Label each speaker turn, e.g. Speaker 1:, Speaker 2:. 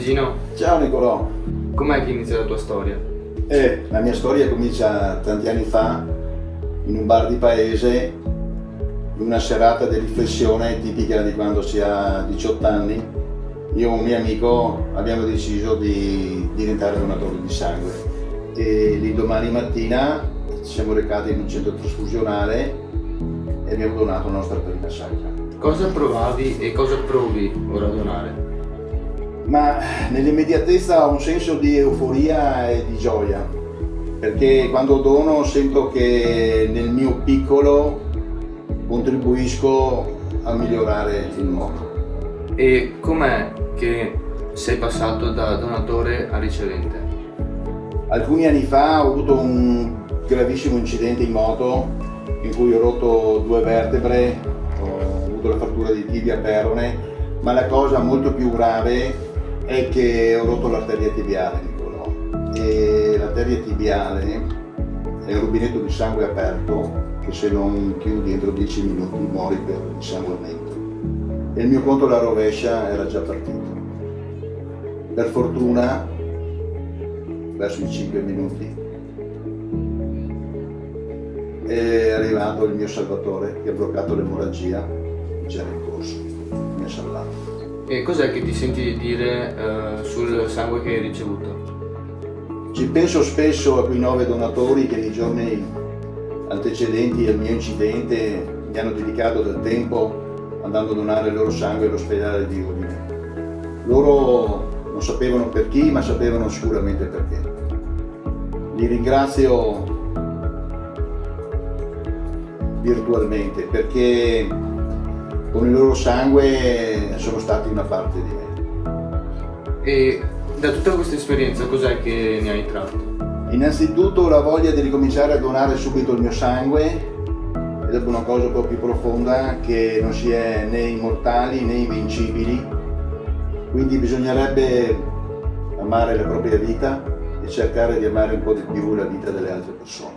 Speaker 1: Gino,
Speaker 2: Ciao Nicolò.
Speaker 1: com'è che inizia la tua storia?
Speaker 2: La mia storia comincia tanti anni fa, in un bar di paese, in una serata di riflessione tipica di quando si ha 18 anni. Io e un mio amico abbiamo deciso di diventare donatori di sangue e l'indomani mattina ci siamo recati in un centro trasfusionale e abbiamo donato la nostra prima sacca.
Speaker 1: Cosa provavi e cosa provi ora a donare?
Speaker 2: Ma nell'immediatezza ho un senso di euforia e di gioia, perché quando dono sento che nel mio piccolo contribuisco a migliorare il mondo.
Speaker 1: E com'è che sei passato da donatore a ricevente?
Speaker 2: Alcuni anni fa ho avuto un gravissimo incidente in moto in cui ho rotto 2 vertebre, ho avuto la frattura di tibia perone, ma la cosa molto più grave è che ho rotto l'arteria tibiale, Nicolò. E l'arteria tibiale è un rubinetto di sangue aperto che se non chiudi entro 10 minuti muori per insanguinamento. E il mio conto alla rovescia era già partito. Per fortuna, verso i 5 minuti, è arrivato il mio salvatore che ha bloccato l'emorragia, c'era in corso, mi ha salvato.
Speaker 1: E cos'è che ti senti di dire sul sangue che hai ricevuto?
Speaker 2: Ci penso spesso a quei 9 donatori che nei giorni antecedenti al mio incidente mi hanno dedicato del tempo andando a donare il loro sangue all'ospedale di Udine. Loro non sapevano per chi, ma sapevano sicuramente perché. Li ringrazio virtualmente perché con il loro sangue sono stati una parte di me.
Speaker 1: E da tutta questa esperienza cos'è che ne hai tratto?
Speaker 2: Innanzitutto la voglia di ricominciare a donare subito il mio sangue, e dopo una cosa un po' più profonda, che non si è né immortali né invincibili, quindi bisognerebbe amare la propria vita e cercare di amare un po' di più la vita delle altre persone.